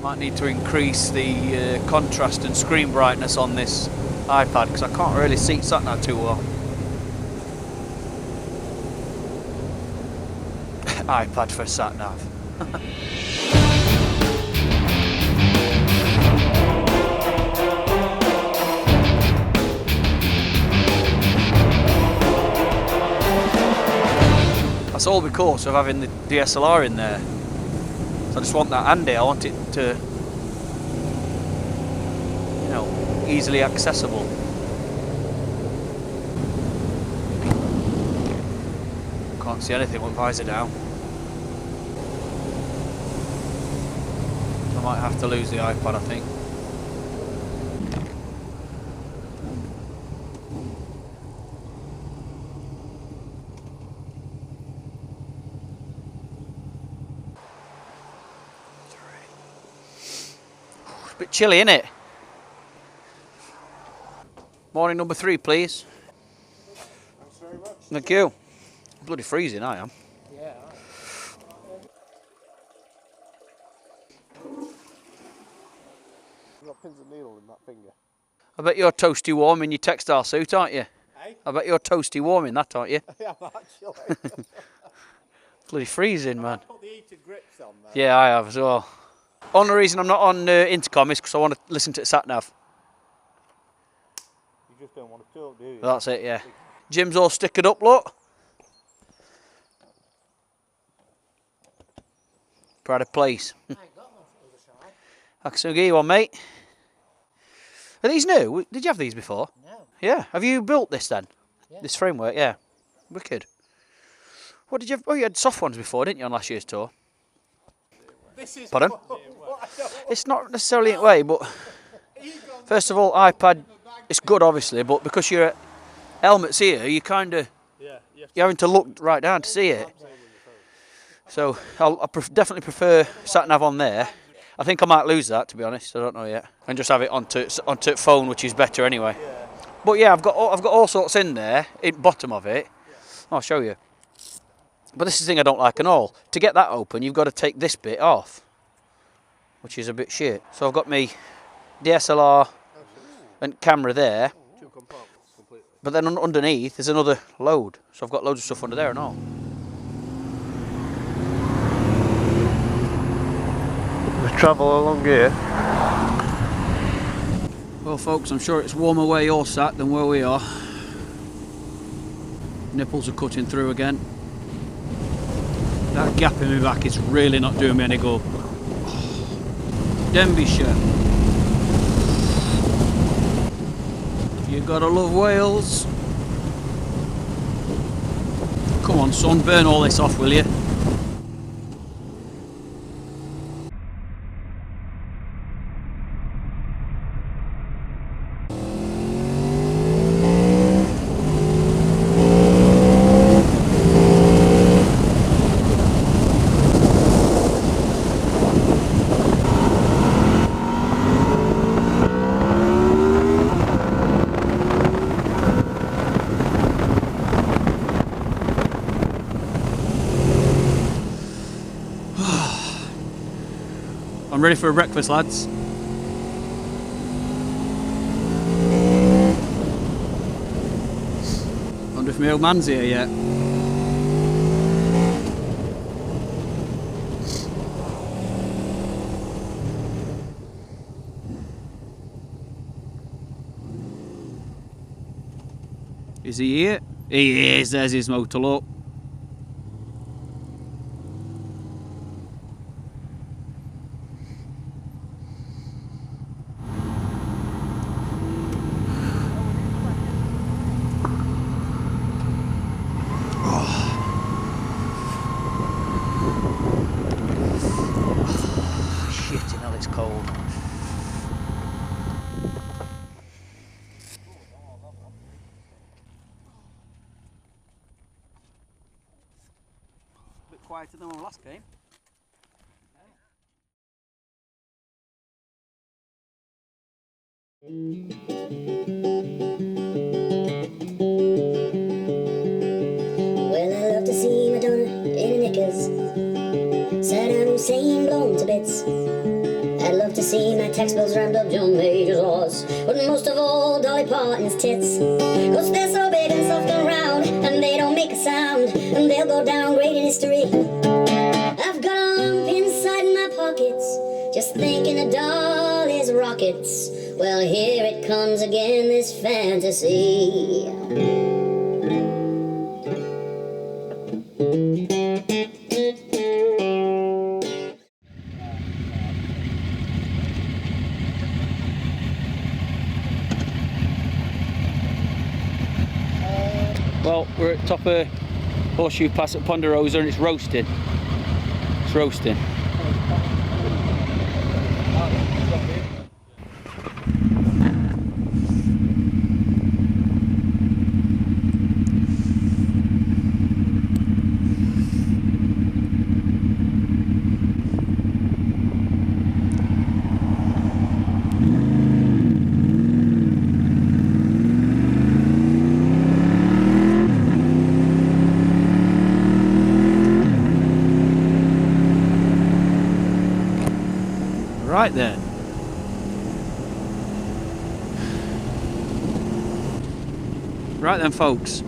Might need to increase the contrast and screen brightness on this iPad because I can't really see sat-nav too well. iPad for sat-nav. That's all because of having the DSLR in there. So I just want that handy. I want it to, you know, easily accessible. Can't see anything with visor down. I might have to lose the iPad, I think. It's a bit chilly, isn't it? Morning number 3, please. Thanks very much. Thank you. Bloody freezing, I am. Yeah. You've got pins and needle in that finger. I bet you're toasty warm in your textile suit, aren't you? Hey? I bet you're toasty warm in that, aren't you? Yeah, actually. Bloody freezing, man. Put the heated grips on there. Yeah, I have as well. Only reason I'm not on intercom is because I want to listen to sat-nav. You just don't want to talk, do you? That's it, yeah. Jim's all stickered up, look. Pride of place. I ain't got one for the other side. I can give you one, mate. Are these new? Did you have these before? No. Yeah. Have you built this then? Yeah. This framework, yeah. Wicked. What did you have? Oh, you had soft ones before, didn't you, on last year's tour? This is Pardon? what I don't It's not necessarily in a way, but first of all, iPad, it's good obviously, but because your helmet's here, you kind of, Yeah, you're having to look right down to see it. So I definitely prefer sat-nav on there. I think I might lose that, to be honest. I don't know yet, and just have it onto phone, which is better anyway. Yeah. But yeah, I've got all sorts in there, in bottom of it. I'll show you. But this is the thing I don't like and all. To get that open, you've got to take this bit off, which is a bit shit. So I've got my DSLR and camera there, Two compartments completely. but then underneath there's another load. So I've got loads of stuff under there and all. We travel along here. Well folks, I'm sure it's warmer where you're sat than where we are. Nipples are cutting through again. That gap in my back is really not doing me any good. Denbighshire. You gotta love Wales. Come on son, burn all this off, will you? I'm ready for a breakfast, lads. Wonder if my old man's here yet. Is he here? He is, there's his motor, look. Shit, you know it's cold. A bit quieter than when we last came. Well, I love to see Madonna in her knickers, Saddam Hussein blown to bits. I I'd love to see my tax bills rammed up John Major's horse, but most of all Dolly Parton's tits, 'cause they're so big and soft and round, and they don't make a sound, and they'll go down great in history. I've got a lump inside my pockets, just thinking of Dolly's rockets. Well, here it comes again, this fantasy. Well, we're at top of Horseshoe Pass at Ponderosa and it's roasting. It's roasting. Right then. Right then, folks.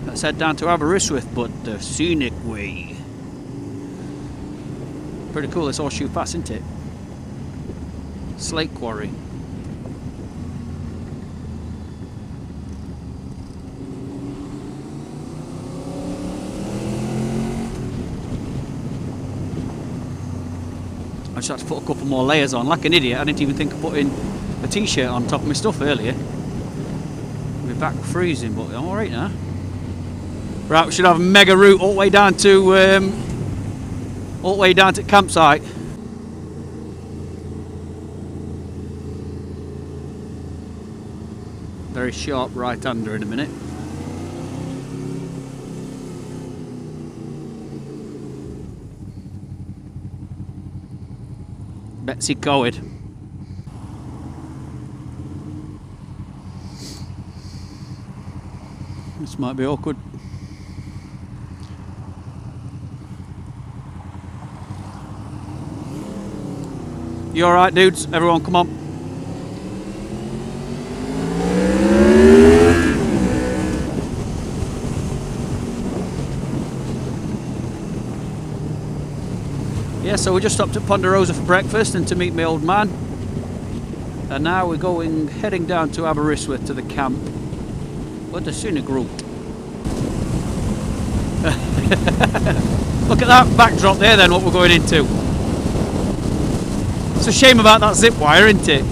Let's head down to Aberystwyth, but the scenic way. Pretty cool, this Horseshoe Pass, isn't it? Slate quarry. I just had to put a couple more layers on, like an idiot. I didn't even think of putting a t-shirt on top of my stuff earlier. My back freezing, but I'm alright now. Right, we should have a mega route all the way down to campsite. Very sharp right-hander in a minute. Betsy Coward. This might be awkward. You alright, dudes? Everyone, come on. Yeah, so we just stopped at Ponderosa for breakfast and to meet my old man. And now we're heading down to Aberystwyth to the camp. What a scenic route. Look at that backdrop there then, what we're going into. It's a shame about that zip wire, isn't it?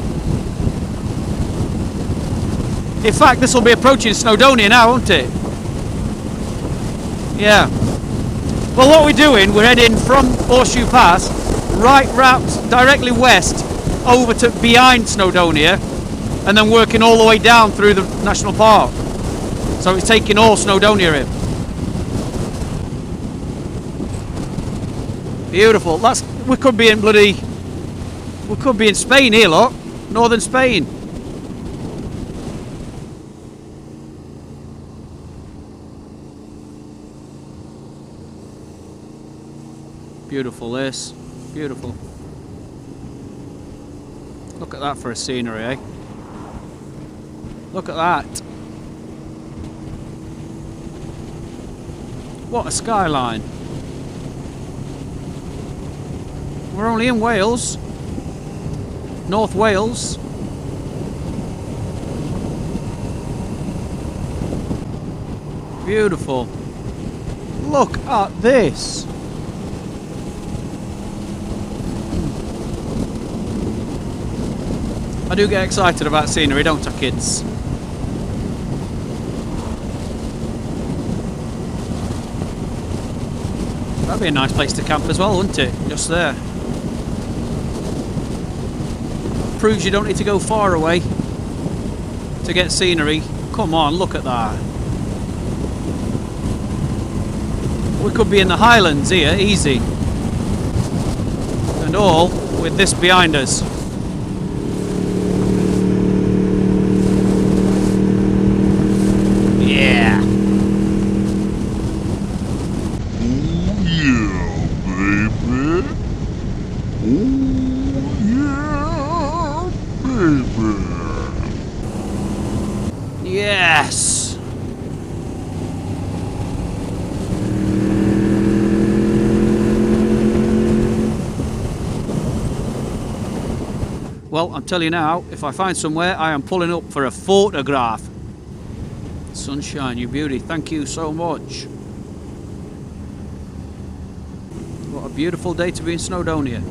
In fact, this will be approaching Snowdonia now, won't it? Yeah. Well, what we're doing, we're heading from Horseshoe Pass right directly west over to behind Snowdonia and then working all the way down through the national park. So it's taking all Snowdonia in. Beautiful. We could be in Spain here, look. Northern Spain. Beautiful this. Beautiful. Look at that for a scenery, eh? Look at that. What a skyline. We're only in Wales. North Wales. Beautiful. Look at this. I do get excited about scenery, don't I, kids? That'd be a nice place to camp as well, wouldn't it? Just there. Proves you don't need to go far away to get scenery. Come on, look at that. We could be in the Highlands here, easy. And all with this behind us. Yeah. Oh yeah, baby. Yes! Well, I'm telling you now, if I find somewhere, I am pulling up for a photograph. Sunshine, you beauty, thank you so much. What a beautiful day to be in Snowdonia.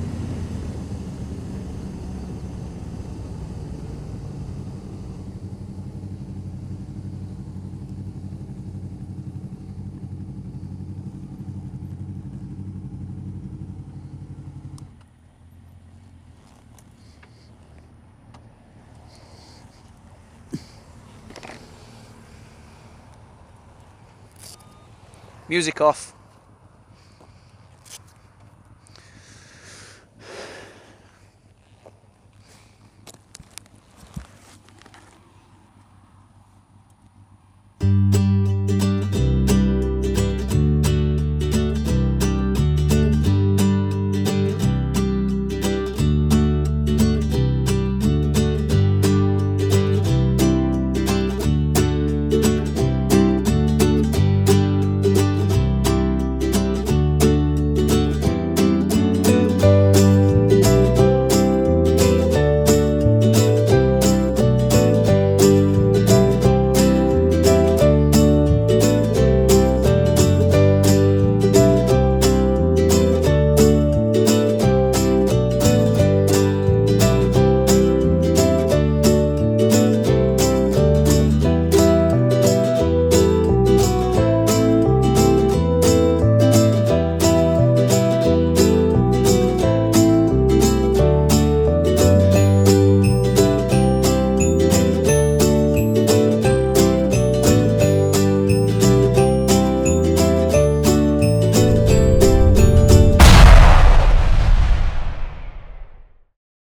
Music off.